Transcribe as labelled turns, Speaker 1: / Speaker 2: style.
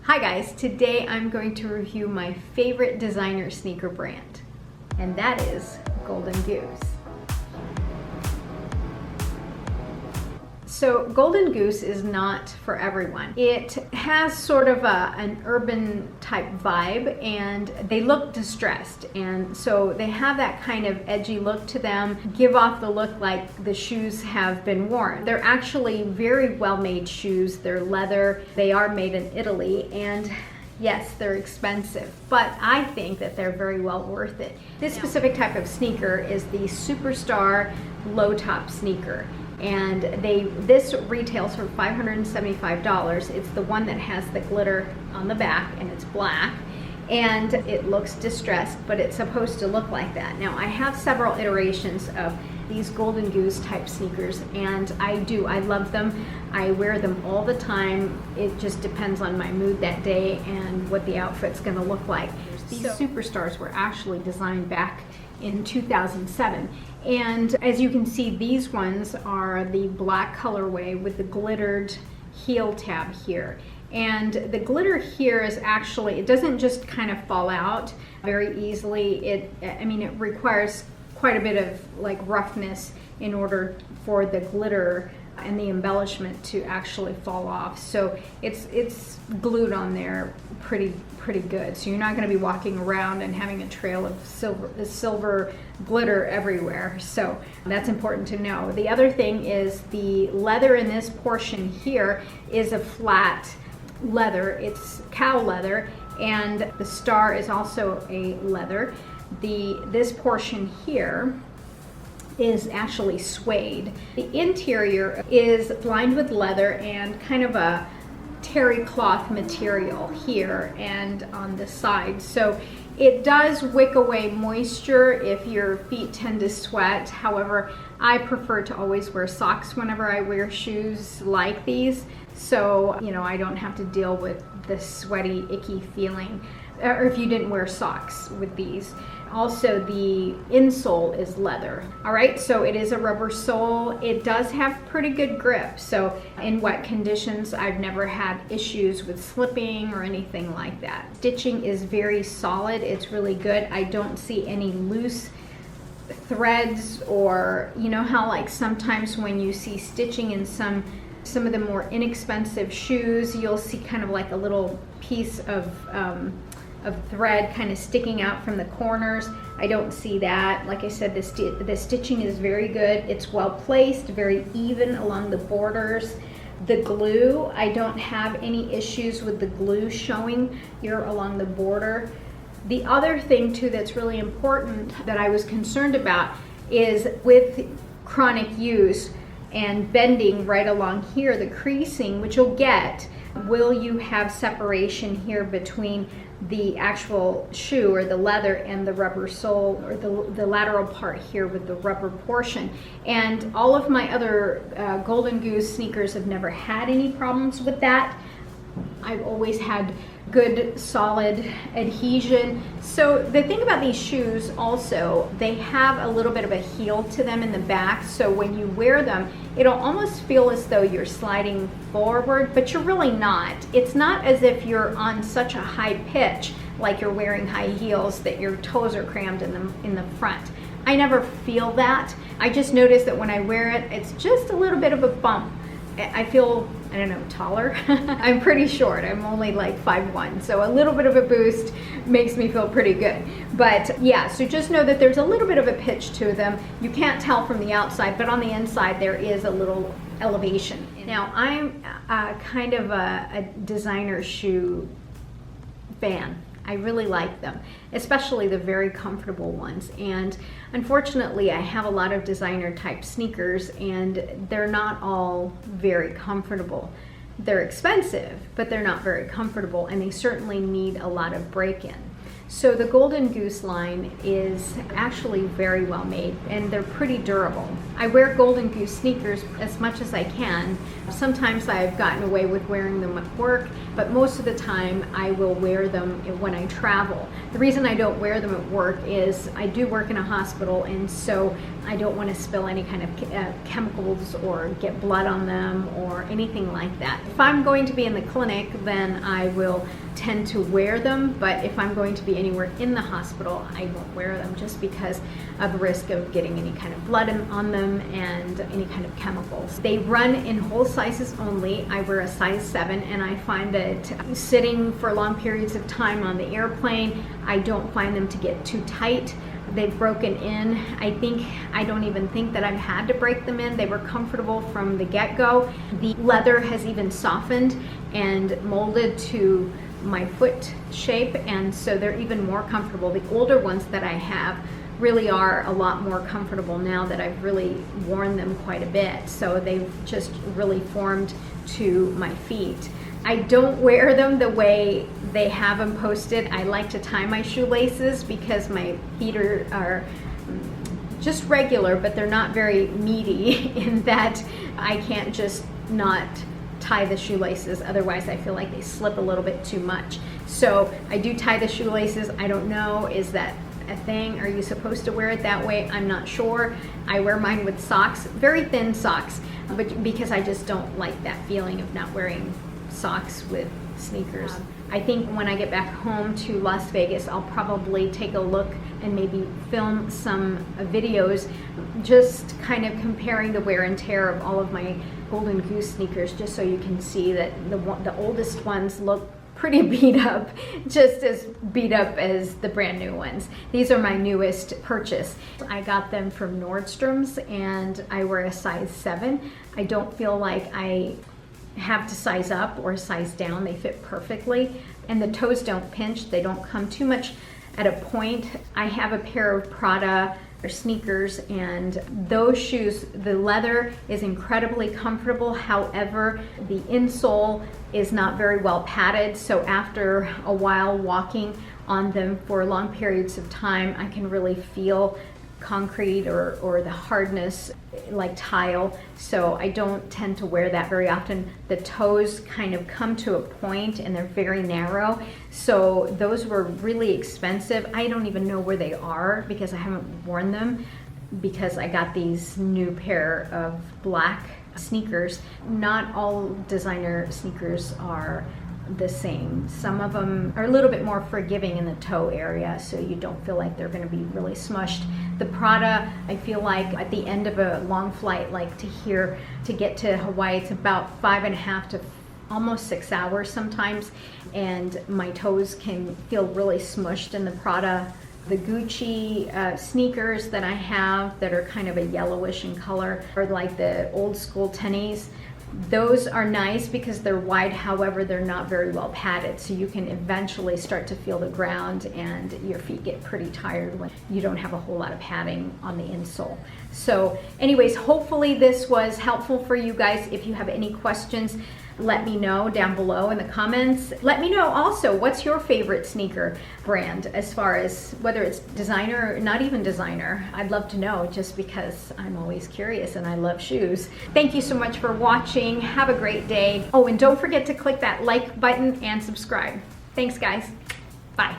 Speaker 1: Hi guys, today I'm going to review my favorite designer sneaker brand, and that is Golden Goose. So Golden Goose is not for everyone. It has sort of an urban type vibe, and they look distressed, and so they have that kind of edgy look to them, give off the look like the shoes have been worn. They're actually very well made shoes. They're leather. They are made in Italy, and yes, they're expensive, but I think that they're very well worth it. This specific type of sneaker is the Superstar low top sneaker. And this retails for $575. It's the one that has the glitter on the back and it's black and it looks distressed, but it's supposed to look like that. Now I have several iterations of these Golden Goose type sneakers, and I love them. I wear them all the time. It just depends on my mood that day and what the outfit's gonna look like. These Superstars were actually designed back in 2007, and as you can see, these ones are the black colorway with the glittered heel tab here. And the glitter here is actually, it doesn't just kind of fall out very easily. It requires quite a bit of like roughness in order for the glitter and the embellishment to actually fall off. So it's glued on there pretty good. So you're not going to be walking around and having a trail of silver glitter everywhere. So that's important to know. The other thing is the leather in this portion here is a flat leather. It's cow leather, and the star is also a leather. This portion here is actually suede. The interior is lined with leather and kind of a terry cloth material here and on the side. So it does wick away moisture if your feet tend to sweat. However, I prefer to always wear socks whenever I wear shoes like these, so I don't have to deal with the sweaty, icky feeling, or if you didn't wear socks with these. Also, the insole is leather. All right, so it is a rubber sole. It does have pretty good grip. So in wet conditions, I've never had issues with slipping or anything like that. Stitching is very solid. It's really good. I don't see any loose threads, or how like sometimes when you see stitching in some of the more inexpensive shoes, you'll see kind of like a little piece of thread kind of sticking out from the corners. I don't see that. Like I said, the stitching is very good. It's well placed, very even along the borders. The glue, I don't have any issues with the glue showing here along the border. The other thing too that's really important that I was concerned about is with chronic use and bending right along here, the creasing, which you'll get, will you have separation here between the actual shoe or the leather and the rubber sole, or the lateral part here with the rubber portion. And all of my other Golden Goose sneakers have never had any problems with that. I've always had good solid adhesion. So the thing about these shoes also, they have a little bit of a heel to them in the back, so when you wear them, it'll almost feel as though you're sliding forward, but you're really not. It's not as if you're on such a high pitch like you're wearing high heels that your toes are crammed in the front. I never feel that. I just notice that when I wear it, it's just a little bit of a bump. I feel, I don't know, taller. I'm pretty short. I'm only like 5'1", so a little bit of a boost makes me feel pretty good. But yeah, so just know that there's a little bit of a pitch to them. You can't tell from the outside, but on the inside there is a little elevation. Now, I'm kind of a designer shoe fan. I really like them, especially the very comfortable ones. And unfortunately, I have a lot of designer type sneakers, and they're not all very comfortable. They're expensive, but they're not very comfortable, and they certainly need a lot of break-in. So the Golden Goose line is actually very well made, and they're pretty durable. I wear Golden Goose sneakers as much as I can. Sometimes I've gotten away with wearing them at work, but most of the time I will wear them when I travel. The reason I don't wear them at work is I do work in a hospital, and so I don't want to spill any kind of chemicals or get blood on them or anything like that. If I'm going to be in the clinic, then I will tend to wear them, but if I'm going to be anywhere in the hospital, I won't wear them just because of the risk of getting any kind of blood on them and any kind of chemicals. They run in whole sizes only. I wear a size 7, and I find that sitting for long periods of time on the airplane, I don't find them to get too tight. They've broken in. I don't even think that I've had to break them in. They were comfortable from the get-go. The leather has even softened and molded to my foot shape, and so they're even more comfortable. The older ones that I have really are a lot more comfortable now that I've really worn them quite a bit. So they've just really formed to my feet. I don't wear them the way they have them posted. I like to tie my shoelaces because my feet are just regular, but they're not very meaty in that I can't just not tie the shoelaces. Otherwise, I feel like they slip a little bit too much. So I do tie the shoelaces. I don't know, is that a thing? Are you supposed to wear it that way? I'm not sure. I wear mine with socks, very thin socks, but because I just don't like that feeling of not wearing socks with sneakers. I think when I get back home to Las Vegas, I'll probably take a look and maybe film some videos just kind of comparing the wear and tear of all of my Golden Goose sneakers, just so you can see that the oldest ones look pretty beat up, just as beat up as the brand new ones. These are my newest purchase. I got them from Nordstrom's, and I wear a size 7. I don't feel like I have to size up or size down. They fit perfectly, and the toes don't pinch. They don't come too much at a point. I have a pair of Prada sneakers, and those shoes, the leather is incredibly comfortable. However, the insole is not very well padded, so after a while walking on them for long periods of time, I can really feel concrete or the hardness like tile, so I don't tend to wear that very often. The toes kind of come to a point and they're very narrow, so those were really expensive. I don't even know where they are because I haven't worn them, because I got these new pair of black sneakers. Not all designer sneakers are the same. Some of them are a little bit more forgiving in the toe area, so you don't feel like they're going to be really smushed. The Prada, I feel like at the end of a long flight, like to get to Hawaii, it's about 5.5 to almost 6 hours sometimes, and my toes can feel really smushed in the Prada. The Gucci sneakers that I have that are kind of a yellowish in color are like the old school tennies. Those are nice because they're wide, however, they're not very well padded, so you can eventually start to feel the ground and your feet get pretty tired when you don't have a whole lot of padding on the insole. So anyways, hopefully this was helpful for you guys. If you have any questions, let me know down below in the comments. Let me know also, what's your favorite sneaker brand, as far as whether it's designer or not even designer. I'd love to know, just because I'm always curious and I love shoes. Thank you so much for watching. Have a great day. Oh, and don't forget to click that like button and subscribe. Thanks, guys. Bye.